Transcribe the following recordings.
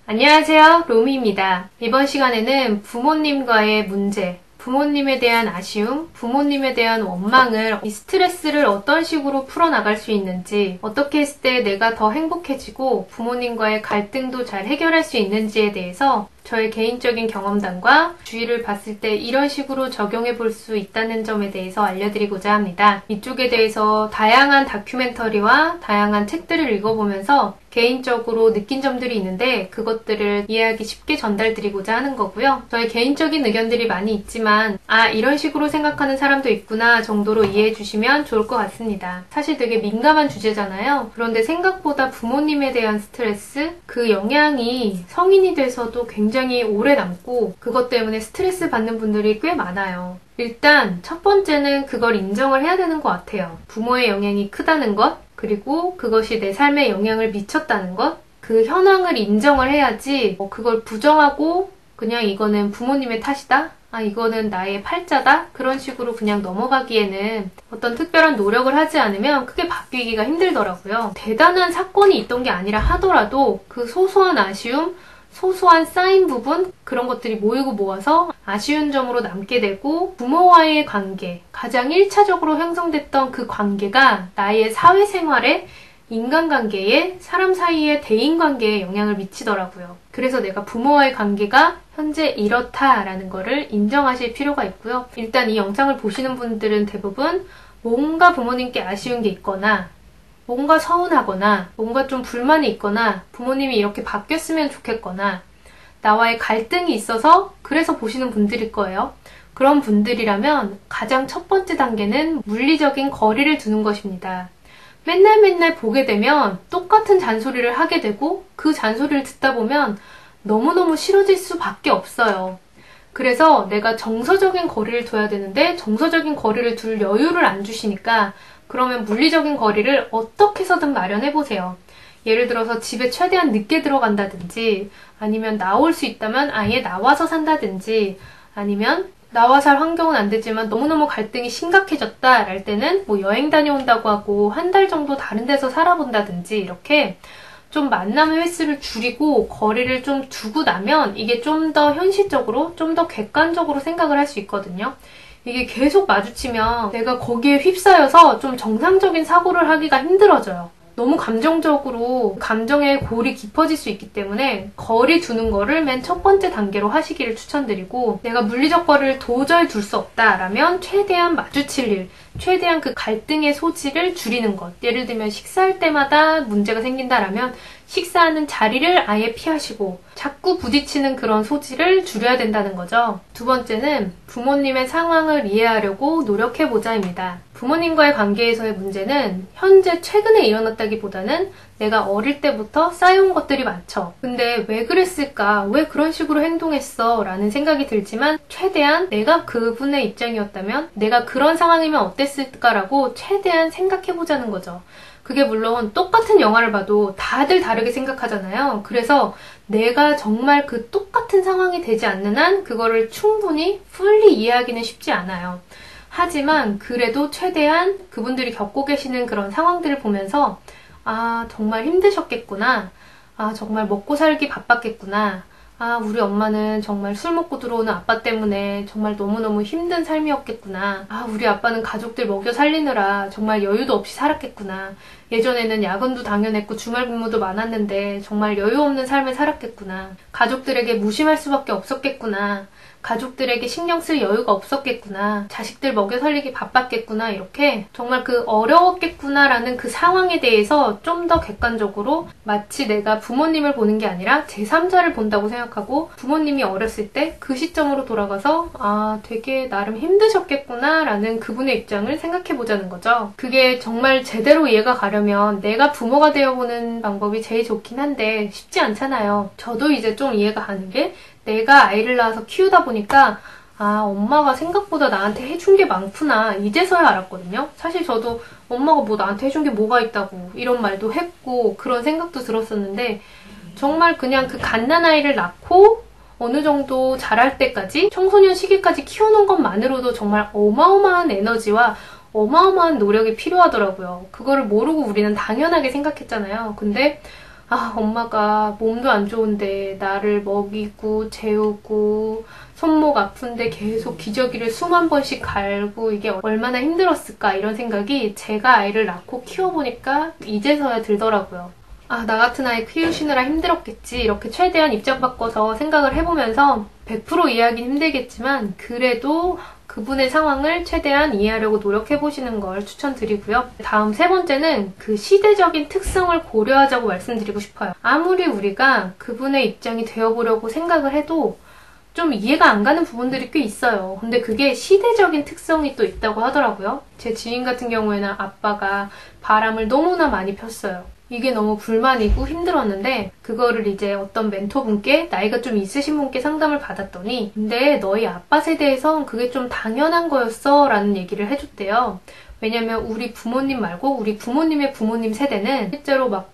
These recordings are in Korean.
안녕하세요, 로미입니다. 이번 시간에는 부모님과의 문제, 부모님에 대한 아쉬움, 부모님에 대한 원망을, 이 스트레스를 어떤 식으로 풀어나갈 수 있는지, 어떻게 했을 때 내가 더 행복해지고 부모님과의 갈등도 잘 해결할 수 있는지에 대해서 저의 개인적인 경험담과 주위를 봤을 때 이런 식으로 적용해 볼 수 있다는 점에 대해서 알려드리고자 합니다. 이쪽에 대해서 다양한 다큐멘터리와 다양한 책들을 읽어보면서 개인적으로 느낀 점들이 있는데 그것들을 이해하기 쉽게 전달드리고자 하는 거고요. 저의 개인적인 의견들이 많이 있지만 이런 식으로 생각하는 사람도 있구나 정도로 이해해 주시면 좋을 것 같습니다. 사실 되게 민감한 주제잖아요. 그런데 생각보다 부모님에 대한 스트레스, 그 영향이 성인이 돼서도 굉장히 오래 남고 그것 때문에 스트레스 받는 분들이 꽤 많아요. 일단 첫 번째는 그걸 인정을 해야 되는 것 같아요. 부모의 영향이 크다는 것, 그리고 그것이 내 삶에 영향을 미쳤다는 것, 그 현황을 인정을 해야지 그걸 부정하고 그냥 이거는 부모님의 탓이다? 이거는 나의 팔자다? 그런 식으로 그냥 넘어가기에는 어떤 특별한 노력을 하지 않으면 크게 바뀌기가 힘들더라고요. 대단한 사건이 있던 게 아니라 하더라도 그 소소한 아쉬움, 소소한 쌓인 부분, 그런 것들이 모이고 모아서 아쉬운 점으로 남게 되고 부모와의 관계, 가장 1차적으로 형성됐던 그 관계가 나의 사회생활에, 인간관계에, 사람 사이의 대인관계에 영향을 미치더라고요. 그래서 내가 부모와의 관계가 현재 이렇다라는 거를 인정하실 필요가 있고요. 일단 이 영상을 보시는 분들은 대부분 뭔가 부모님께 아쉬운 게 있거나 뭔가 서운하거나 뭔가 좀 불만이 있거나 부모님이 이렇게 바뀌었으면 좋겠거나 나와의 갈등이 있어서 그래서 보시는 분들일 거예요. 그런 분들이라면 가장 첫 번째 단계는 물리적인 거리를 두는 것입니다. 맨날 보게 되면 똑같은 잔소리를 하게 되고 그 잔소리를 듣다 보면 너무너무 싫어질 수밖에 없어요. 그래서 내가 정서적인 거리를 둬야 되는데 정서적인 거리를 둘 여유를 안 주시니까 그러면 물리적인 거리를 어떻게 해서든 마련해보세요. 예를 들어서 집에 최대한 늦게 들어간다든지 아니면 나올 수 있다면 아예 나와서 산다든지 아니면 나와 살 환경은 안 되지만 너무너무 갈등이 심각해졌다 랄 때는 여행 다녀온다고 하고 한 달 정도 다른 데서 살아본다든지 이렇게 좀 만남의 횟수를 줄이고 거리를 좀 두고 나면 이게 좀 더 현실적으로 좀 더 객관적으로 생각을 할 수 있거든요. 이게 계속 마주치면 내가 거기에 휩싸여서 좀 정상적인 사고를 하기가 힘들어져요. 너무 감정적으로 감정의 골이 깊어질 수 있기 때문에 거리 두는 거를 맨 첫 번째 단계로 하시기를 추천드리고 내가 물리적 거리를 도저히 둘 수 없다라면 최대한 마주칠 일, 최대한 그 갈등의 소지를 줄이는 것. 예를 들면 식사할 때마다 문제가 생긴다라면 식사하는 자리를 아예 피하시고 자꾸 부딪히는 그런 소지를 줄여야 된다는 거죠. 두 번째는 부모님의 상황을 이해하려고 노력해보자입니다. 부모님과의 관계에서의 문제는 현재 최근에 일어났다기보다는 내가 어릴 때부터 쌓여온 것들이 많죠. 근데 왜 그랬을까? 왜 그런 식으로 행동했어? 라는 생각이 들지만 최대한 내가 그분의 입장이었다면 내가 그런 상황이면 어땠을까라고 최대한 생각해보자는 거죠. 그게 물론 똑같은 영화를 봐도 다들 다르게 생각하잖아요. 그래서 내가 정말 그 똑같은 상황이 되지 않는 한 그거를 충분히 풀리 이해하기는 쉽지 않아요. 하지만 그래도 최대한 그분들이 겪고 계시는 그런 상황들을 보면서 정말 힘드셨겠구나. 정말 먹고 살기 바빴겠구나. 우리 엄마는 정말 술 먹고 들어오는 아빠 때문에 정말 너무너무 힘든 삶이었겠구나. 우리 아빠는 가족들 먹여 살리느라 정말 여유도 없이 살았겠구나. 예전에는 야근도 당연했고 주말 근무도 많았는데 정말 여유 없는 삶을 살았겠구나. 가족들에게 무심할 수밖에 없었겠구나. 가족들에게 신경 쓸 여유가 없었겠구나. 자식들 먹여 살리기 바빴겠구나. 이렇게 정말 그 어려웠겠구나라는 그 상황에 대해서 좀 더 객관적으로 마치 내가 부모님을 보는 게 아니라 제3자를 본다고 생각하고 부모님이 어렸을 때 그 시점으로 돌아가서 되게 나름 힘드셨겠구나 라는 그분의 입장을 생각해보자는 거죠. 그게 정말 제대로 이해가 가려면 내가 부모가 되어보는 방법이 제일 좋긴 한데 쉽지 않잖아요. 저도 이제 좀 이해가 가는 게 내가 아이를 낳아서 키우다 보니까 엄마가 생각보다 나한테 해준 게 많구나 이제서야 알았거든요. 사실 저도 엄마가 나한테 해준 게 뭐가 있다고 이런 말도 했고 그런 생각도 들었었는데 정말 그냥 그 갓난아이를 낳고 어느 정도 자랄 때까지 청소년 시기까지 키우는 것만으로도 정말 어마어마한 에너지와 어마어마한 노력이 필요하더라고요. 그거를 모르고 우리는 당연하게 생각했잖아요. 근데 엄마가 몸도 안 좋은데 나를 먹이고 재우고 손목 아픈데 계속 기저귀를 수만 번씩 갈고 이게 얼마나 힘들었을까 이런 생각이 제가 아이를 낳고 키워보니까 이제서야 들더라고요. 나 같은 아이 키우시느라 힘들었겠지 이렇게 최대한 입장 바꿔서 생각을 해보면서 100% 이해하긴 힘들겠지만 그래도 그분의 상황을 최대한 이해하려고 노력해보시는 걸 추천드리고요. 다음 세 번째는 그 시대적인 특성을 고려하자고 말씀드리고 싶어요. 아무리 우리가 그분의 입장이 되어보려고 생각을 해도 좀 이해가 안 가는 부분들이 꽤 있어요. 근데 그게 시대적인 특성이 또 있다고 하더라고요. 제 지인 같은 경우에는 아빠가 바람을 너무나 많이 폈어요. 이게 너무 불만이고 힘들었는데 그거를 이제 어떤 멘토분께 나이가 좀 있으신 분께 상담을 받았더니 근데 너희 아빠 세대에선 그게 좀 당연한 거였어 라는 얘기를 해줬대요. 왜냐면 우리 부모님 말고 우리 부모님의 부모님 세대는 실제로 막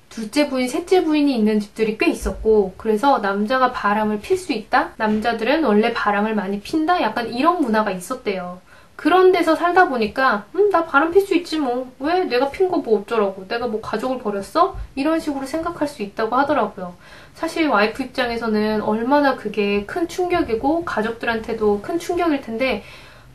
둘째 부인, 셋째 부인이 있는 집들이 꽤 있었고 그래서 남자가 바람을 필 수 있다? 남자들은 원래 바람을 많이 핀다? 약간 이런 문화가 있었대요. 그런 데서 살다 보니까 나 바람 필 수 있지 뭐. 왜 내가 핀 거 뭐 어쩌라고. 내가 뭐 가족을 버렸어? 이런 식으로 생각할 수 있다고 하더라고요. 사실 와이프 입장에서는 얼마나 그게 큰 충격이고 가족들한테도 큰 충격일 텐데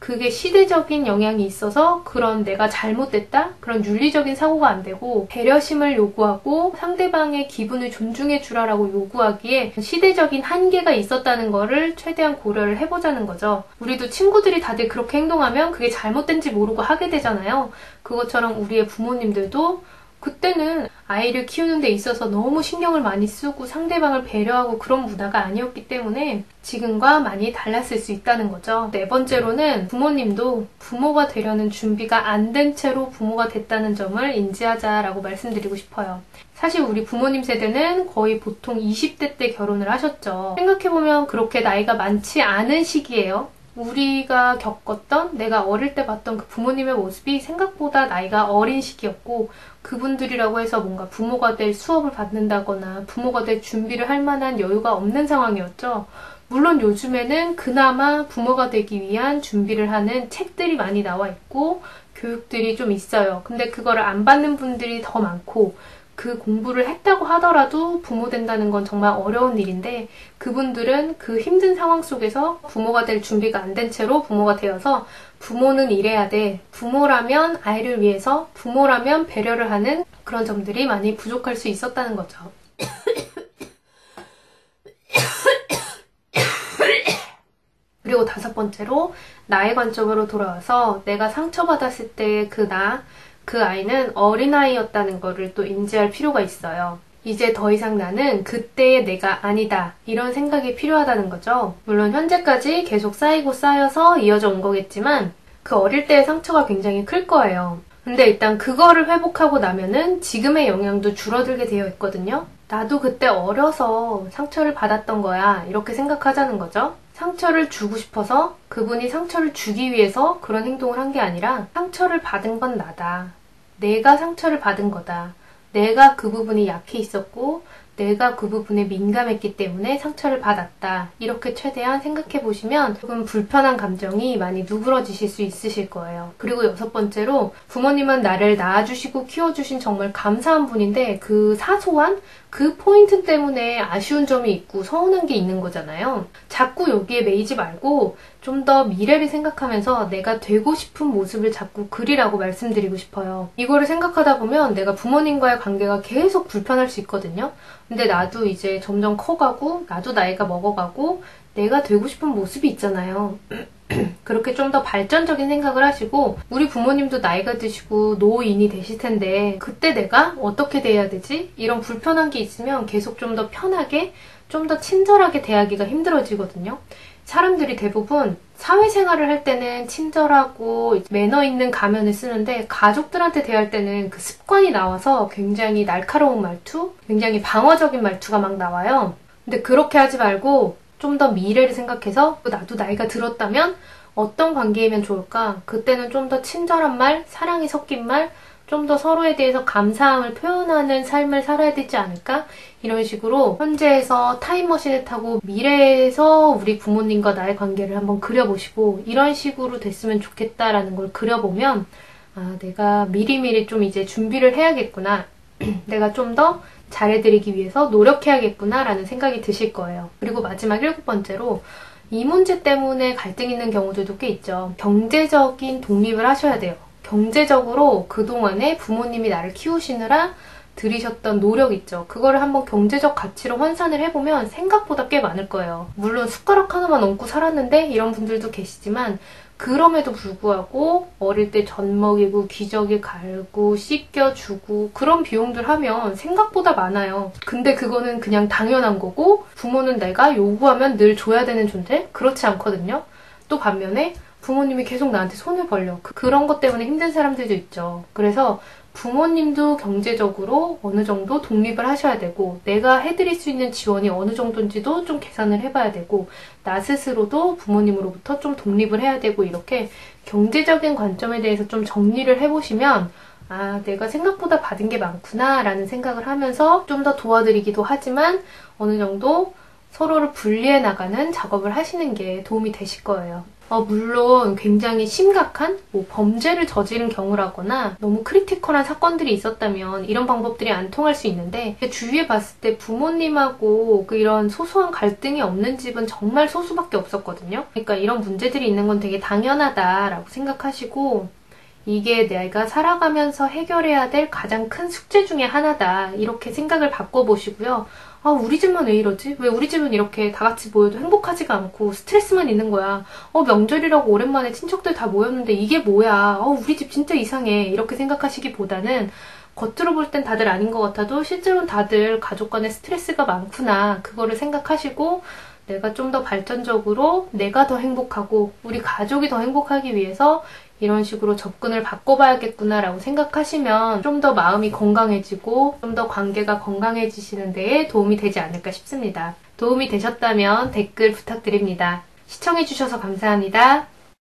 그게 시대적인 영향이 있어서 그런 내가 잘못됐다? 그런 윤리적인 사고가 안 되고 배려심을 요구하고 상대방의 기분을 존중해 주라라고 요구하기에 시대적인 한계가 있었다는 거를 최대한 고려를 해보자는 거죠. 우리도 친구들이 다들 그렇게 행동하면 그게 잘못된지 모르고 하게 되잖아요. 그것처럼 우리의 부모님들도 그때는 아이를 키우는 데 있어서 너무 신경을 많이 쓰고 상대방을 배려하고 그런 문화가 아니었기 때문에 지금과 많이 달랐을 수 있다는 거죠. 네 번째로는 부모님도 부모가 되려는 준비가 안 된 채로 부모가 됐다는 점을 인지하자라고 말씀드리고 싶어요. 사실 우리 부모님 세대는 거의 보통 20대 때 결혼을 하셨죠. 생각해보면 그렇게 나이가 많지 않은 시기예요. 우리가 겪었던 내가 어릴 때 봤던 그 부모님의 모습이 생각보다 나이가 어린 시기였고 그분들이라고 해서 뭔가 부모가 될 수업을 받는다거나 부모가 될 준비를 할 만한 여유가 없는 상황이었죠. 물론 요즘에는 그나마 부모가 되기 위한 준비를 하는 책들이 많이 나와 있고 교육들이 좀 있어요. 근데 그거를 안 받는 분들이 더 많고 그 공부를 했다고 하더라도 부모 된다는 건 정말 어려운 일인데 그분들은 그 힘든 상황 속에서 부모가 될 준비가 안 된 채로 부모가 되어서 부모는 이래야 돼. 부모라면 아이를 위해서 부모라면 배려를 하는 그런 점들이 많이 부족할 수 있었다는 거죠. 그리고 다섯 번째로 나의 관점으로 돌아와서 내가 상처받았을 때 그 아이는 어린아이였다는 거를 또 인지할 필요가 있어요. 이제 더 이상 나는 그때의 내가 아니다. 이런 생각이 필요하다는 거죠. 물론 현재까지 계속 쌓이고 쌓여서 이어져 온 거겠지만 그 어릴 때의 상처가 굉장히 클 거예요. 근데 일단 그거를 회복하고 나면은 지금의 영향도 줄어들게 되어 있거든요. 나도 그때 어려서 상처를 받았던 거야. 이렇게 생각하자는 거죠. 상처를 주고 싶어서 그분이 상처를 주기 위해서 그런 행동을 한 게 아니라 상처를 받은 건 나다. 내가 상처를 받은 거다. 내가 그 부분이 약해 있었고 내가 그 부분에 민감했기 때문에 상처를 받았다. 이렇게 최대한 생각해 보시면 조금 불편한 감정이 많이 누그러지실 수 있으실 거예요. 그리고 여섯 번째로 부모님은 나를 낳아주시고 키워주신 정말 감사한 분인데 그 사소한 그 포인트 때문에 아쉬운 점이 있고 서운한 게 있는 거잖아요. 자꾸 여기에 매이지 말고 좀 더 미래를 생각하면서 내가 되고 싶은 모습을 자꾸 그리라고 말씀드리고 싶어요. 이거를 생각하다 보면 내가 부모님과의 관계가 계속 불편할 수 있거든요. 근데 나도 이제 점점 커가고 나도 나이가 먹어가고 내가 되고 싶은 모습이 있잖아요. 그렇게 좀 더 발전적인 생각을 하시고 우리 부모님도 나이가 드시고 노인이 되실 텐데 그때 내가 어떻게 대해야 되지? 이런 불편한 게 있으면 계속 좀 더 편하게 좀 더 친절하게 대하기가 힘들어지거든요. 사람들이 대부분 사회생활을 할 때는 친절하고 매너 있는 가면을 쓰는데 가족들한테 대할 때는 그 습관이 나와서 굉장히 날카로운 말투, 굉장히 방어적인 말투가 막 나와요. 근데 그렇게 하지 말고 좀 더 미래를 생각해서 나도 나이가 들었다면 어떤 관계이면 좋을까? 그때는 좀 더 친절한 말, 사랑이 섞인 말, 좀 더 서로에 대해서 감사함을 표현하는 삶을 살아야 되지 않을까? 이런 식으로 현재에서 타임머신을 타고 미래에서 우리 부모님과 나의 관계를 한번 그려보시고 이런 식으로 됐으면 좋겠다라는 걸 그려보면 아, 내가 미리미리 좀 이제 준비를 해야겠구나. 내가 좀 더 잘해드리기 위해서 노력해야겠구나 라는 생각이 드실 거예요. 그리고 마지막 7번째로 이 문제 때문에 갈등 있는 경우들도 꽤 있죠. 경제적인 독립을 하셔야 돼요. 경제적으로 그동안에 부모님이 나를 키우시느라 들이셨던 노력 있죠. 그거를 한번 경제적 가치로 환산을 해보면 생각보다 꽤 많을 거예요. 물론 숟가락 하나만 얹고 살았는데 이런 분들도 계시지만 그럼에도 불구하고 어릴 때 젖 먹이고 기저귀 갈고 씻겨주고 그런 비용들 하면 생각보다 많아요. 근데 그거는 그냥 당연한 거고 부모는 내가 요구하면 늘 줘야 되는 존재? 그렇지 않거든요. 또 반면에 부모님이 계속 나한테 손을 벌려. 그런 것 때문에 힘든 사람들도 있죠. 그래서 부모님도 경제적으로 어느 정도 독립을 하셔야 되고 내가 해드릴 수 있는 지원이 어느 정도인지도 좀 계산을 해봐야 되고 나 스스로도 부모님으로부터 좀 독립을 해야 되고 이렇게 경제적인 관점에 대해서 좀 정리를 해보시면 아, 내가 생각보다 받은 게 많구나 라는 생각을 하면서 좀 더 도와드리기도 하지만 어느 정도 서로를 분리해 나가는 작업을 하시는 게 도움이 되실 거예요. 물론 굉장히 심각한 범죄를 저지른 경우라거나 너무 크리티컬한 사건들이 있었다면 이런 방법들이 안 통할 수 있는데 주위에 봤을 때 부모님하고 이런 소소한 갈등이 없는 집은 정말 소수밖에 없었거든요. 그러니까 이런 문제들이 있는 건 되게 당연하다라고 생각하시고 이게 내가 살아가면서 해결해야 될 가장 큰 숙제 중에 하나다 이렇게 생각을 바꿔보시고요. 아, 우리 집만 왜 이러지? 왜 우리 집은 이렇게 다 같이 모여도 행복하지가 않고 스트레스만 있는 거야. 명절이라고 오랜만에 친척들 다 모였는데 이게 뭐야? 우리 집 진짜 이상해. 이렇게 생각하시기보다는 겉으로 볼 땐 다들 아닌 것 같아도 실제로는 다들 가족 간에 스트레스가 많구나. 그거를 생각하시고 내가 좀 더 발전적으로 내가 더 행복하고 우리 가족이 더 행복하기 위해서 이런 식으로 접근을 바꿔봐야겠구나라고 생각하시면 좀 더 마음이 건강해지고 좀 더 관계가 건강해지시는 데에 도움이 되지 않을까 싶습니다. 도움이 되셨다면 댓글 부탁드립니다. 시청해주셔서 감사합니다.